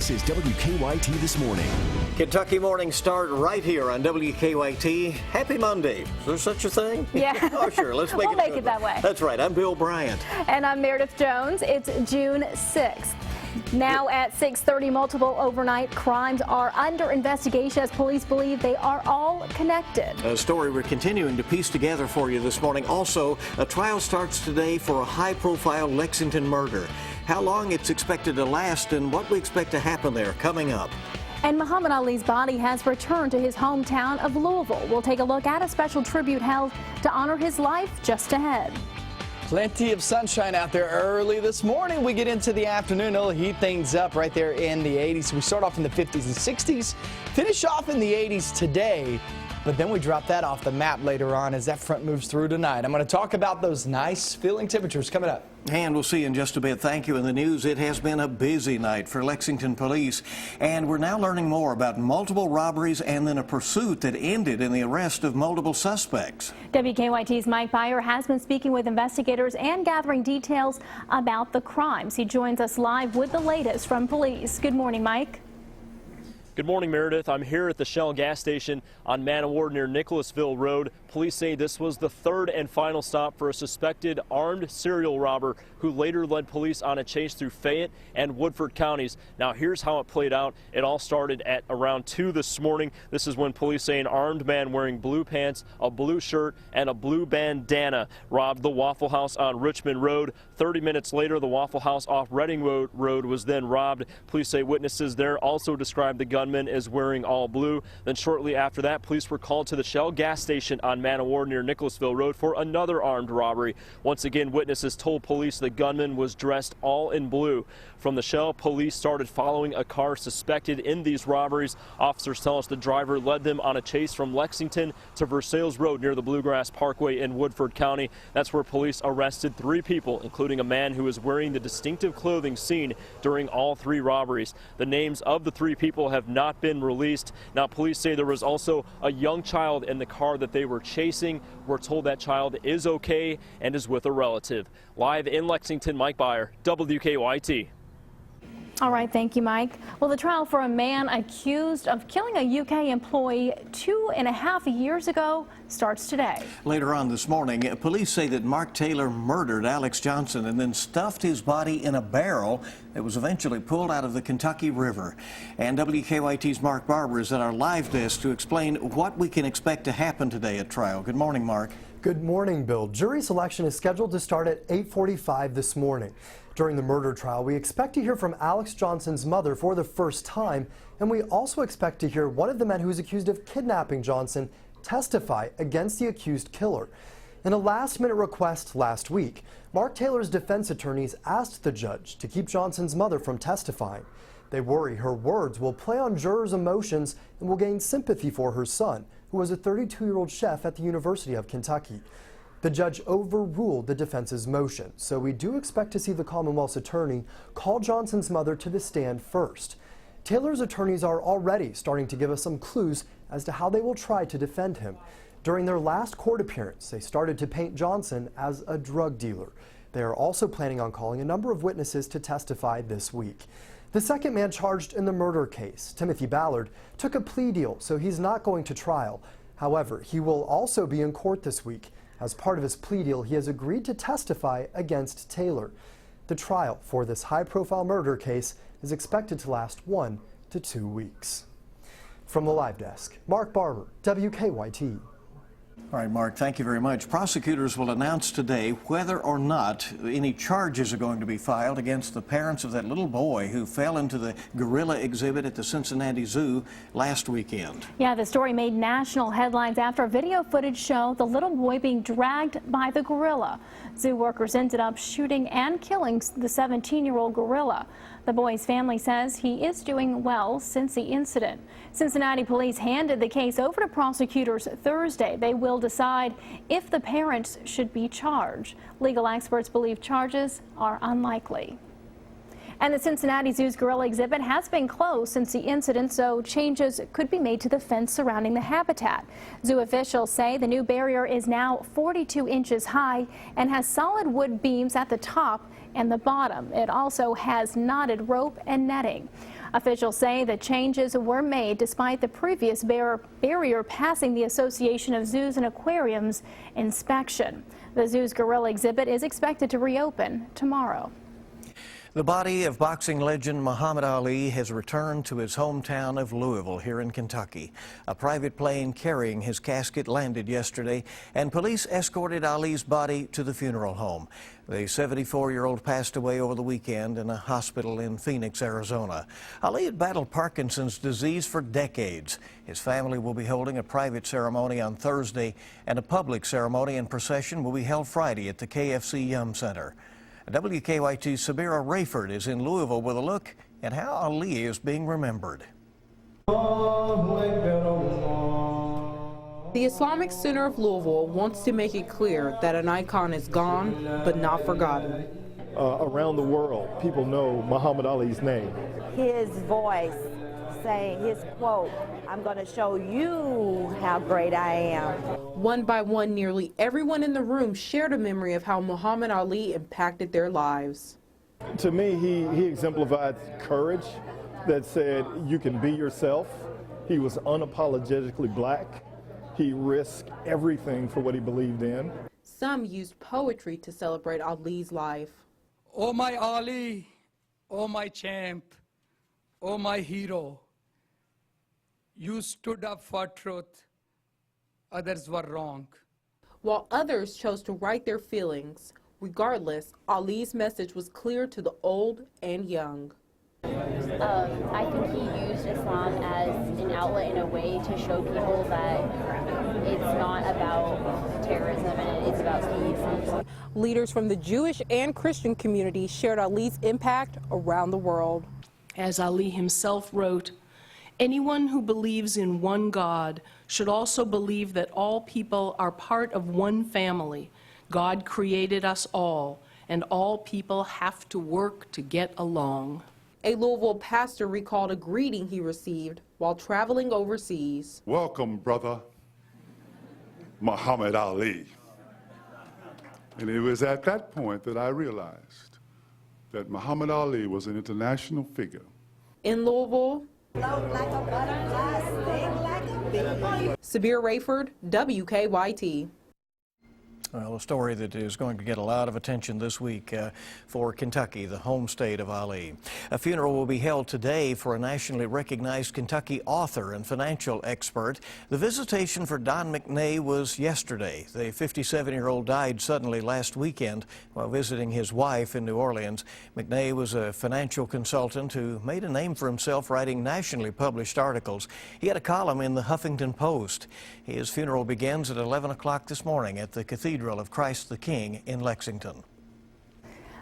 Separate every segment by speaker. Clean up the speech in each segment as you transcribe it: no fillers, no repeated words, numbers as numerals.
Speaker 1: This is WKYT This Morning.
Speaker 2: Kentucky morning start right here on WKYT. Happy Monday. Is there such a thing?
Speaker 3: Yeah.
Speaker 2: Oh, sure. Let's make
Speaker 3: we'll make it that way.
Speaker 2: That's right. I'm Bill Bryant.
Speaker 3: And I'm Meredith Jones. It's June 6th. Now at 6:30, multiple overnight crimes are under investigation as police believe they are all connected.
Speaker 2: A story we're continuing to piece together for you this morning. Also, a trial starts today for a high-profile Lexington murder. How long it's expected to last and what we expect to happen there coming up.
Speaker 3: And Muhammad Ali's body has returned to his hometown of Louisville. We'll take a look at a special tribute held to honor his life just ahead.
Speaker 4: Plenty of sunshine out there early this morning. We get into the afternoon. It'll heat things up right there in the 80s. We start off in the 50s and 60s, finish off in the 80s today, but then we drop that off the map later on as that front moves through tonight. I'm going to talk about those nice feeling temperatures coming up.
Speaker 2: And we'll see in just a bit. Thank you. In the news, it has been a busy night for Lexington police. And we're now learning more about multiple robberies and then a pursuit that ended in the arrest of multiple suspects.
Speaker 3: WKYT's Mike Byer has been speaking with investigators and gathering details about the crimes. He joins us live with the latest from police. Good morning, Mike.
Speaker 5: Good morning, Meredith. I'm here at the Shell gas station on Man of War near Nicholasville Road. Police say this was the third and final stop for a suspected armed serial robber who later led police on a chase through Fayette and Woodford counties. Now, here's how it played out. It all started at around 2 this morning. This is when police say an armed man wearing blue pants, a blue shirt, and a blue bandana robbed the Waffle House on Richmond Road. 30 minutes later, the Waffle House off Reading Road was then robbed. Police say witnesses there also described the gunman as wearing all blue. Then shortly after that, police were called to the Shell gas station on Man of War near Nicholasville Road for another armed robbery. Once again, witnesses told police the gunman was dressed all in blue. From the Shell, police started following a car suspected in these robberies. Officers tell us the driver led them on a chase from Lexington to Versailles Road near the Bluegrass Parkway in Woodford County. That's where police arrested 3 people, including a man who was wearing the distinctive clothing seen during all 3 robberies. The names of the 3 people have not been released. Now, police say there was also a young child in the car that they were chasing. We're told that child is okay and is with a relative. Live in Lexington, Mike Byer, WKYT.
Speaker 3: All right, thank you, Mike. Well, the trial for a man accused of killing a UK employee 2.5 years ago starts today.
Speaker 2: Later on this morning, police say that Mark Taylor murdered Alex Johnson and then stuffed his body in a barrel that was eventually pulled out of the Kentucky River. And WKYT's Mark Barber is at our live desk to explain what we can expect to happen today at trial. Good morning, Mark.
Speaker 6: Good morning, Bill. Jury selection is scheduled to start at 8:45 this morning. During the murder trial, we expect to hear from Alex Johnson's mother for the first time, and we also expect to hear one of the men who is accused of kidnapping Johnson testify against the accused killer. In a last-minute request last week, Mark Taylor's defense attorneys asked the judge to keep Johnson's mother from testifying. They worry her words will play on jurors' emotions and will gain sympathy for her son, who was a 32-year-old chef at the University of Kentucky. The judge overruled the defense's motion, so we do expect to see the Commonwealth's attorney call Johnson's mother to the stand first. Taylor's attorneys are already starting to give us some clues as to how they will try to defend him. During their last court appearance, they started to paint Johnson as a drug dealer. They are also planning on calling a number of witnesses to testify this week. The second man charged in the murder case, Timothy Ballard, took a plea deal, so he's not going to trial. However, he will also be in court this week. As part of his plea deal, he has agreed to testify against Taylor. The trial for this high-profile murder case is expected to last 1 to 2 weeks. From the live desk, Mark Barber, WKYT.
Speaker 2: All right, Mark, thank you very much. Prosecutors will announce today whether or not any charges are going to be filed against the parents of that little boy who fell into the gorilla exhibit at the Cincinnati Zoo last weekend.
Speaker 3: Yeah, the story made national headlines after video footage showed the little boy being dragged by the gorilla. Zoo workers ended up shooting and killing the 17-year-old gorilla. The boy's family says he is doing well since the incident. Cincinnati police handed the case over to prosecutors Thursday. They will decide if the parents should be charged. Legal experts believe charges are unlikely. And the Cincinnati Zoo's gorilla exhibit has been closed since the incident, so changes could be made to the fence surrounding the habitat. Zoo officials say the new barrier is now 42 inches high and has solid wood beams at the top and the bottom. It also has knotted rope and netting. Officials say the changes were made despite the previous barrier passing the Association of Zoos and Aquariums inspection. The zoo's gorilla exhibit is expected to reopen tomorrow.
Speaker 2: The body of boxing legend Muhammad Ali has returned to his hometown of Louisville here in Kentucky. A private plane carrying his casket landed yesterday, and police escorted Ali's body to the funeral home. The 74-year-old passed away over the weekend in a hospital in Phoenix, Arizona. Ali had battled Parkinson's disease for decades. His family will be holding a private ceremony on Thursday, and a public ceremony and procession will be held Friday at the KFC Yum Center. WKYT's Sabira Rayford is in Louisville with a look at how Ali is being remembered.
Speaker 7: The Islamic Center of Louisville wants to make it clear that an icon is gone but not forgotten.
Speaker 8: Around the world, people know Muhammad Ali's name.
Speaker 9: His voice saying his quote, "I'm going to show you how great I am."
Speaker 7: One by one, nearly everyone in the room shared a memory of how Muhammad Ali impacted their lives.
Speaker 8: To me, he exemplified courage that said you can be yourself. He was unapologetically black. He risked everything for what he believed in.
Speaker 7: Some used poetry to celebrate Ali's life.
Speaker 10: Oh my Ali, oh my champ, oh my hero. You stood up for truth, others were wrong.
Speaker 7: While others chose to write their feelings, regardless, Ali's message was clear to the old and young.
Speaker 11: I think he used Islam as an outlet in a way to show people that it's not about terrorism and it's about peace.
Speaker 7: Leaders from the Jewish and Christian communities shared Ali's impact around the world.
Speaker 12: As Ali himself wrote, anyone who believes in one God should also believe that all people are part of one family. God created us all, and all people have to work to get along.
Speaker 7: A Louisville pastor recalled a greeting he received while traveling overseas.
Speaker 13: Welcome, brother Muhammad Ali. And it was at that point that I realized that Muhammad Ali was an international figure.
Speaker 7: In Louisville,
Speaker 9: Float like a butterfly, sting like a bee.
Speaker 7: Sabira Rayford, WKYT.
Speaker 2: Well, a story that is going to get a lot of attention this week for Kentucky, the home state of Ali. A funeral will be held today for a nationally recognized Kentucky author and financial expert. The visitation for Don McNay was yesterday. The 57-year-old died suddenly last weekend while visiting his wife in New Orleans. McNay was a financial consultant who made a name for himself writing nationally published articles. He had a column in the Huffington Post. His funeral begins at 11 o'clock this morning at the Cathedral of Christ the King in Lexington.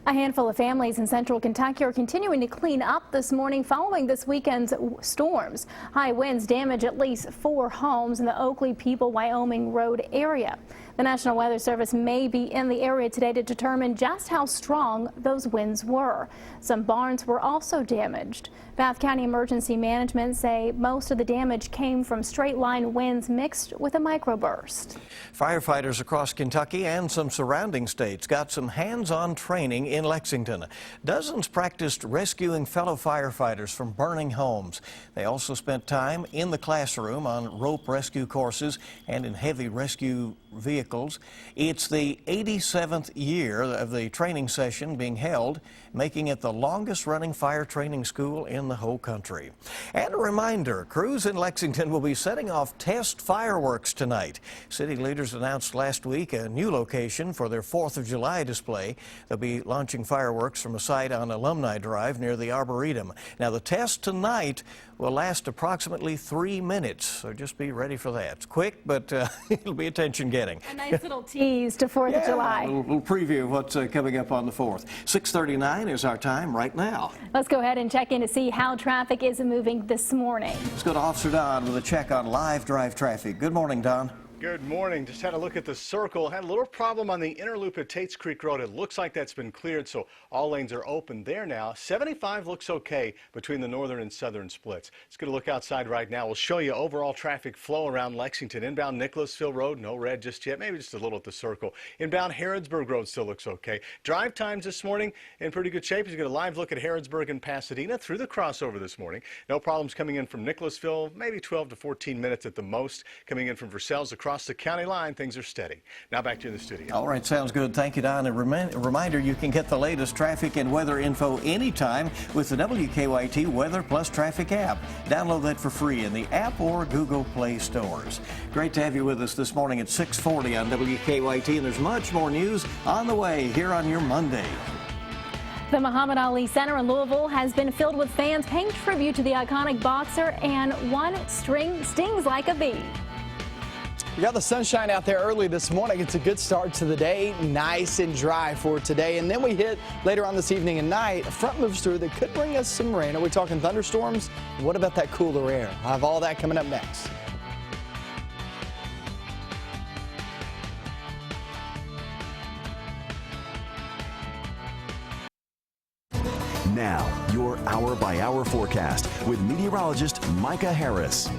Speaker 3: A handful of families in central Kentucky are continuing to clean up this morning following this weekend's storms. High winds damaged at least 4 homes in the Oakley-People, Wyoming Road area. The National Weather Service may be in the area today to determine just how strong those winds were. Some barns were also damaged. Bath County Emergency Management say most of the damage came from straight-line winds mixed with a microburst.
Speaker 2: Firefighters across Kentucky and some surrounding states got some hands-on training in Lexington. Dozens practiced rescuing fellow firefighters from burning homes. They also spent time in the classroom on rope rescue courses and in heavy rescue vehicles. It's the 87th year of the training session being held, making it the longest-running fire training school in the whole country. And a reminder, crews in Lexington will be setting off test fireworks tonight. City leaders announced last week a new location for their 4th of July display. They'll be launching fireworks from a site on Alumni Drive near the Arboretum. Now, the test tonight will last approximately 3 minutes, so just be ready for that. It's quick, but it'll be attention-getting.
Speaker 3: A nice little tease to 4th of July.
Speaker 2: A little preview of what's coming up on the 4th. 6:39 is our time right now.
Speaker 3: Let's go ahead and check in to see how traffic is moving this morning.
Speaker 2: Let's go to Officer Don with a check on live drive traffic. Good morning, Don.
Speaker 14: Good morning. Just had a look at the circle. Had a little problem on the inner loop at Tates Creek Road. It looks like that's been cleared, so all lanes are open there now. 75 looks okay between the northern and southern splits. Let's get a look outside right now. We'll show you overall traffic flow around Lexington. Inbound Nicholasville Road, no red just yet, maybe just a little at the circle. Inbound Harrodsburg Road still looks okay. Drive times this morning in pretty good shape. You get a live look at Harrodsburg and Pasadena through the crossover this morning. No problems coming in from Nicholasville, maybe 12 to 14 minutes at the most. Coming in from Versailles across the county line, things are steady. Now back to you in the studio.
Speaker 2: All right, sounds good. Thank you, Don. A reminder, you can get the latest traffic and weather info anytime with the WKYT Weather Plus Traffic app. Download that for free in the app or Google Play stores. Great to have you with us this morning at 6:40 on WKYT, and there's much more news on the way here on your Monday.
Speaker 3: The Muhammad Ali Center in Louisville has been filled with fans paying tribute to the iconic boxer, and one string stings like a bee.
Speaker 4: We got the sunshine out there early this morning. It's a good start to the day, nice and dry for today. And then we hit later on this evening and night, a front moves through that could bring us some rain. Are we talking thunderstorms? What about that cooler air? I'll have all that coming up next.
Speaker 1: Now, your hour-by-hour forecast with meteorologist Micah Harris.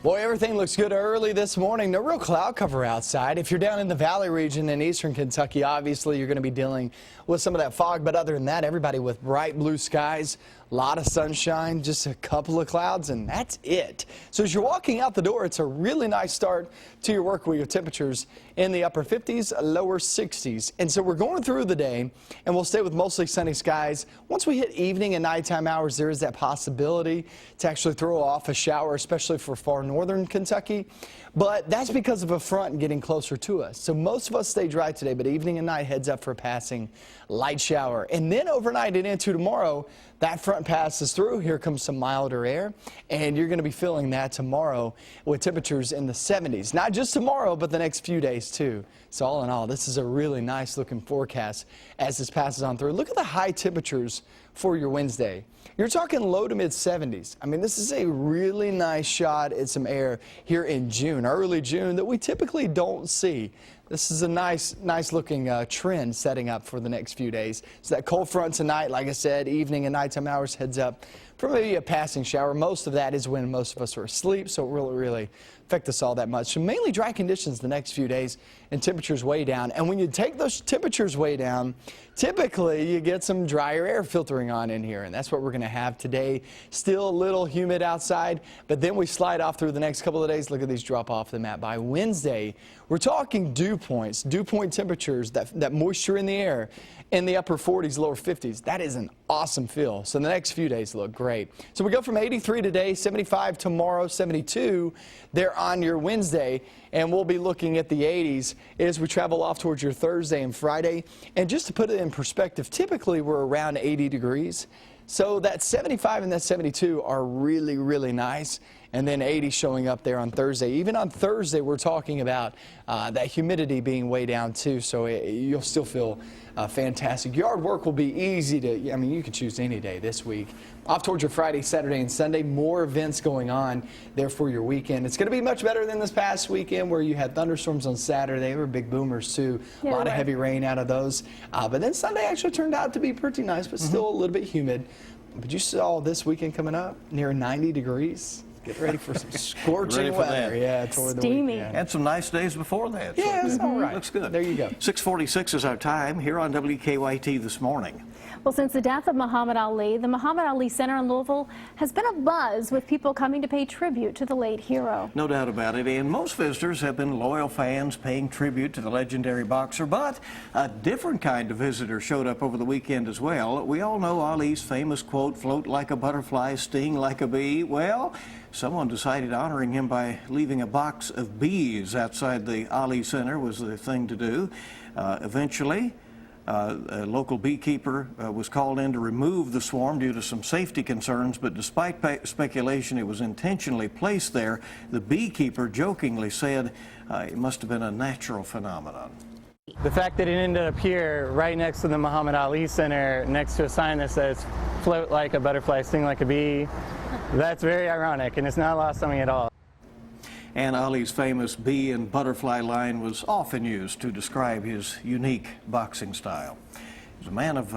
Speaker 4: Boy, everything looks good early this morning. No real cloud cover outside. If you're down in the Valley region in eastern Kentucky, obviously you're going to be dealing with some of that fog. But other than that, everybody with bright blue skies, a lot of sunshine, just a couple of clouds, and that's it. So as you're walking out the door, it's a really nice start to your work week with temperatures in the upper 50s, lower 60s. And so we're going through the day, and we'll stay with mostly sunny skies. Once we hit evening and nighttime hours, there is that possibility to actually throw off a shower, especially for far northern Kentucky. But that's because of a front getting closer to us. So most of us stay dry today, but evening and night heads up for a passing light shower. And then overnight and into tomorrow, that front passes through. Here comes some milder air, and you're going to be feeling that tomorrow with temperatures in the 70s. Not just tomorrow, but the next few days too. So all in all, this is a really nice looking forecast as this passes on through. Look at the high temperatures for your Wednesday. You're talking low to mid 70s. I mean, this is a really nice shot at some air here in June, early June, that we typically don't see. This is a nice looking trend setting up for the next few days. So that cold front tonight, like I said, evening and nighttime hours heads up for maybe a passing shower. Most of that is when most of us are asleep, so it really affect us all that much. So mainly dry conditions the next few days and temperatures way down. And when you take those temperatures way down, typically you get some drier air filtering on in here, and that's what we're going to have today. Still a little humid outside, but then we slide off through the next couple of days. Look at these drop off the map. By Wednesday, we're talking dew points, dew point temperatures, that moisture in the air in the upper 40s, lower 50s. That is an awesome feel. So the next few days look great. So we go from 83 today, 75 tomorrow, 72 there on your Wednesday, and we'll be looking at the 80s as we travel off towards your Thursday and Friday. And just to put it in perspective, typically we're around 80 degrees. So that 75 and that 72 are really nice. And then 80 showing up there on Thursday. Even on Thursday, we're talking about that humidity being way down too, so you'll still feel fantastic. Yard work will be easy to, I mean, you can choose any day this week. Off towards your Friday, Saturday, and Sunday, more events going on there for your weekend. It's going to be much better than this past weekend where you had thunderstorms on Saturday. They were big boomers too. A lot of heavy rain out of those. But then Sunday actually turned out to be pretty nice, but still a little bit humid. But you saw this weekend coming up, near 90 degrees. Get ready for some scorching weather. Yeah, toward the weekend.
Speaker 2: And some nice days before that.
Speaker 4: Yeah,
Speaker 2: so
Speaker 4: it's all right.
Speaker 2: Looks good.
Speaker 4: There you go.
Speaker 2: 6:46 is our time here on WKYT this morning.
Speaker 3: Well, since the death of Muhammad Ali, the Muhammad Ali Center in Louisville has been abuzz with people coming to pay tribute to the late hero.
Speaker 2: No doubt about it. And most visitors have been loyal fans paying tribute to the legendary boxer. But a different kind of visitor showed up over the weekend as well. We all know Ali's famous quote, "Float like a butterfly, sting like a bee." Well, someone decided honoring him by leaving a box of bees outside the Ali Center was the thing to do. Eventually, a local beekeeper was called in to remove the swarm due to some safety concerns, but despite speculation it was intentionally placed there, the beekeeper jokingly said it must have been a natural phenomenon.
Speaker 15: The fact that it ended up here, right next to the Muhammad Ali Center, next to a sign that says, "Float like a butterfly, sting like a bee," that's very ironic, and it's not lost on me at all.
Speaker 2: And Ali's famous bee and butterfly line was often used to describe his unique boxing style. He's a man of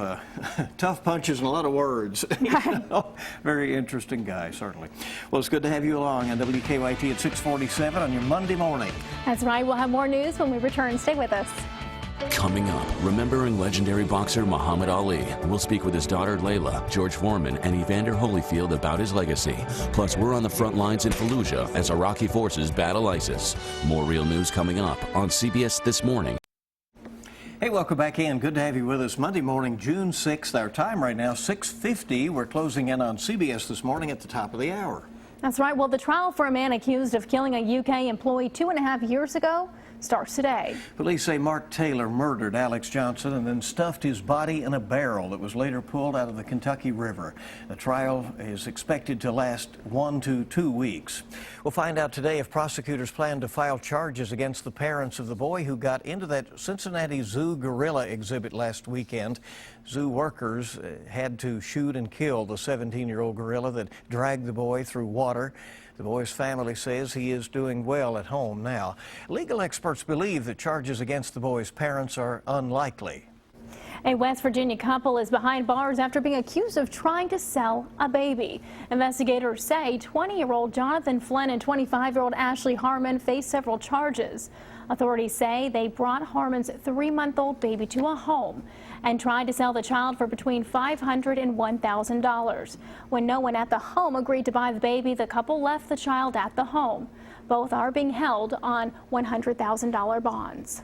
Speaker 2: tough punches and a lot of words. Very interesting guy, certainly. Well, it's good to have you along on WKYT at 6:47 on your Monday morning.
Speaker 3: That's right. We'll have more news when we return. Stay with us.
Speaker 16: Coming up, remembering legendary boxer Muhammad Ali. We'll speak with his daughter Layla, George Foreman, and Evander Holyfield about his legacy. Plus, we're on the front lines in Fallujah as Iraqi forces battle ISIS. More real news coming up on CBS This Morning.
Speaker 2: Hey, welcome back in. Good to have you with us. Monday morning, June 6th. Our time right now, 6:50. We're closing in on CBS This Morning at the top of the hour.
Speaker 3: That's right. Well, the trial for a man accused of killing a UK employee 2.5 years ago starts today.
Speaker 2: Police say Mark Taylor murdered Alex Johnson and then stuffed his body in a barrel that was later pulled out of the Kentucky River. The trial is expected to last 1 to 2 weeks. We'll find out today if prosecutors plan to file charges against the parents of the boy who got into that Cincinnati Zoo gorilla exhibit last weekend. Zoo workers had to shoot and kill the 17-year-old gorilla that dragged the boy through water. The boy's family says he is doing well at home now. Legal experts believe that charges against the boy's parents are unlikely.
Speaker 3: A West Virginia couple is behind bars after being accused of trying to sell a baby. Investigators say 20-year-old Jonathan Flynn and 25-year-old Ashley Harmon face several charges. Authorities say they brought Harmon's 3-month-old baby to a home and tried to sell the child for between $500 and $1,000. When no one at the home agreed to buy the baby, the couple left the child at the home. Both are being held on $100,000 bonds.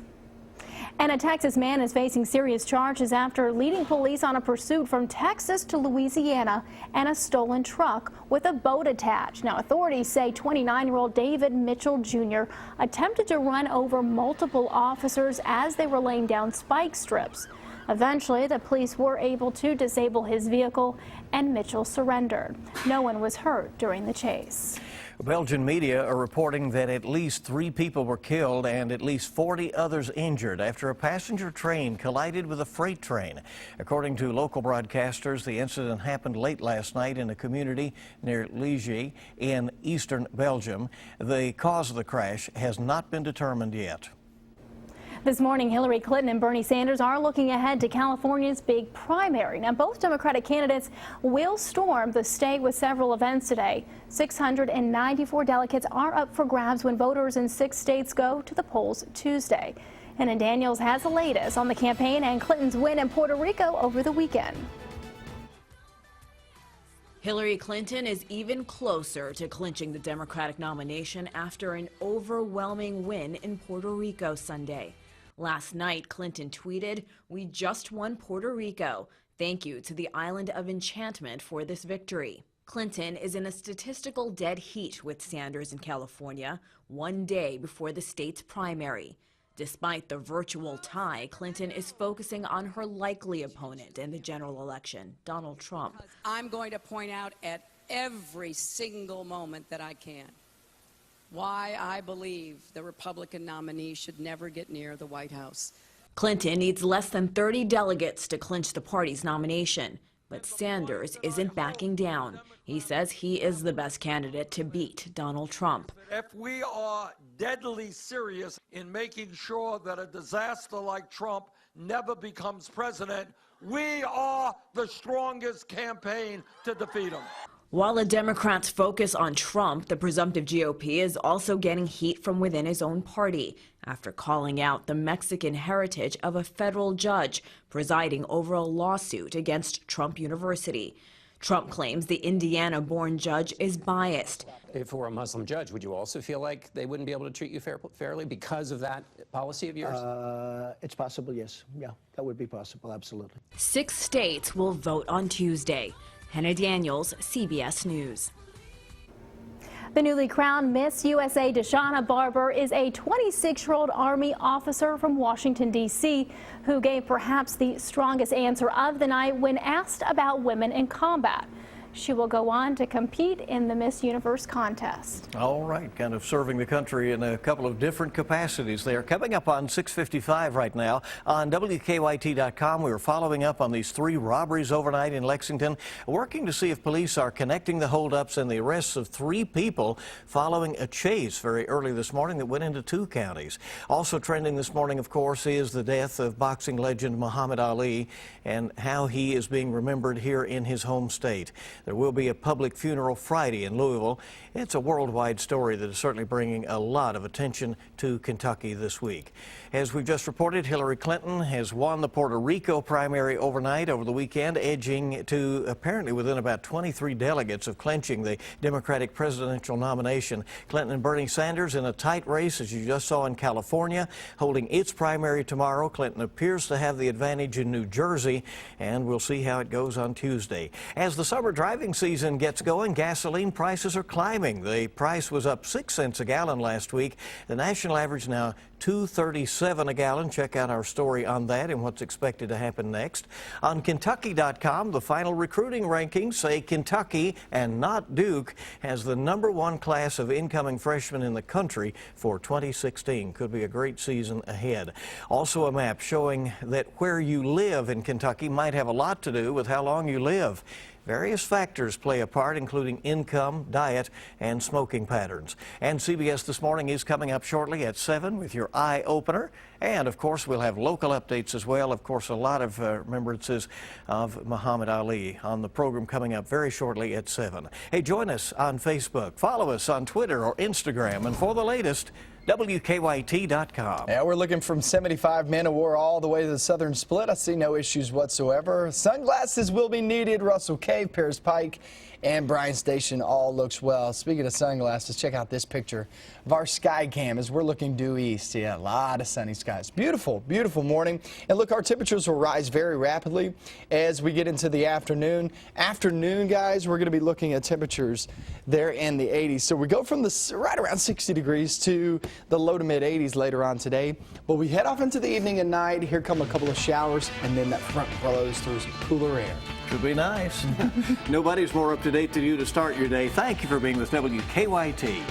Speaker 3: And a Texas man is facing serious charges after leading police on a pursuit from Texas to Louisiana and a stolen truck with a boat attached. Now, authorities say 29-year-old David Mitchell Jr. attempted to run over multiple officers as they were laying down spike strips. Eventually, the police were able to disable his vehicle and Mitchell surrendered. No one was hurt during the chase.
Speaker 2: Belgian media are reporting that at least 3 people were killed and at least 40 others injured after a passenger train collided with a freight train. According to local broadcasters, the incident happened late last night in a community near Liège in eastern Belgium. The cause of the crash has not been determined yet.
Speaker 3: This morning, Hillary Clinton and Bernie Sanders are looking ahead to California's big primary. Now, both Democratic candidates will storm the state with several events today. 694 delegates are up for grabs when voters in 6 states go to the polls Tuesday. And Daniels has the latest on the campaign and Clinton's win in Puerto Rico over the weekend.
Speaker 17: Hillary Clinton is even closer to clinching the Democratic nomination after an overwhelming win in Puerto Rico Sunday. Last night, Clinton tweeted, "We just won Puerto Rico. Thank you to the Island of Enchantment for this victory." Clinton is in a statistical dead heat with Sanders in California, 1 day before the state's primary. Despite the virtual tie, Clinton is focusing on her likely opponent in the general election, Donald Trump.
Speaker 18: I'm going to point out at every single moment that I can why I believe the Republican nominee should never get near the White House.
Speaker 17: Clinton needs less than 30 delegates to clinch the party's nomination, but Sanders isn't backing down. He says he is the best candidate to beat Donald Trump.
Speaker 19: If we are deadly serious in making sure that a disaster like Trump never becomes president, we are the strongest campaign to defeat him.
Speaker 17: While the Democrats focus on Trump, the presumptive GOP is also getting heat from within his own party after calling out the Mexican heritage of a federal judge presiding over a lawsuit against Trump University. Trump claims the Indiana-born judge is biased.
Speaker 20: If it were a Muslim judge, would you also feel like they wouldn't be able to treat you fairly because of that policy of yours?
Speaker 21: It's possible, yes. Yeah, that would be possible, absolutely.
Speaker 17: 6 states will vote on Tuesday. Hannah Daniels, CBS News.
Speaker 3: The newly crowned Miss USA Deshauna Barber is a 26-year-old Army officer from Washington, D.C., who gave perhaps the strongest answer of the night when asked about women in combat. She will go on to compete in the Miss Universe contest.
Speaker 2: All right, kind of serving the country in a couple of different capacities there. Coming up on 6:55 right now on WKYT.com, we are following up on these 3 robberies overnight in Lexington, working to see if police are connecting the holdups and the arrests of 3 people following a chase very early this morning that went into 2 counties. Also trending this morning, of course, is the death of boxing legend Muhammad Ali and how he is being remembered here in his home state. There will be a public funeral Friday in Louisville. It's a worldwide story that is certainly bringing a lot of attention to Kentucky this week. As we've just reported, Hillary Clinton has won the Puerto Rico primary overnight over the weekend, edging to apparently within about 23 delegates of clinching the Democratic presidential nomination. Clinton and Bernie Sanders in a tight race, as you just saw in California, holding its primary tomorrow. Clinton appears to have the advantage in New Jersey, and we'll see how it goes on Tuesday. As the summer driving season gets going, gasoline prices are climbing. The price was up 6 cents a gallon last week. The national average now $2.37 a gallon. Check out our story on that and what's expected to happen next. On Kentucky.com, the final recruiting rankings say Kentucky, and not Duke, has the #1 class of incoming freshmen in the country for 2016. Could be a great season ahead. Also a map showing that where you live in Kentucky might have a lot to do with how long you live. Various factors play a part, including income, diet, and smoking patterns. And CBS This Morning is coming up shortly at 7 with your eye opener. And, of course, we'll have local updates as well. Of course, a lot of remembrances of Muhammad Ali on the program coming up very shortly at 7. Hey, join us on Facebook. Follow us on Twitter or Instagram. And for the latest, WKYT.com.
Speaker 4: Yeah, we're looking from 75 Man-O-War all the way to the southern split. I see no issues whatsoever. Sunglasses will be needed. Russell Cave, Paris Pike, and Bryan Station all looks well. Speaking of sunglasses, check out this picture of our sky cam as we're looking due east. Yeah, a lot of sunny skies. Beautiful, beautiful morning. And look, our temperatures will rise very rapidly as we get into the afternoon. Afternoon, guys, we're going to be looking at temperatures there in the 80s. So we go from the right around 60 degrees to the low to mid 80s later on today. But we head off into the evening and night. Here come a couple of showers, and then that front blows through some cooler air.
Speaker 2: Could be nice. Nobody's more up to date than you to start your day. Thank you for being with WKYT.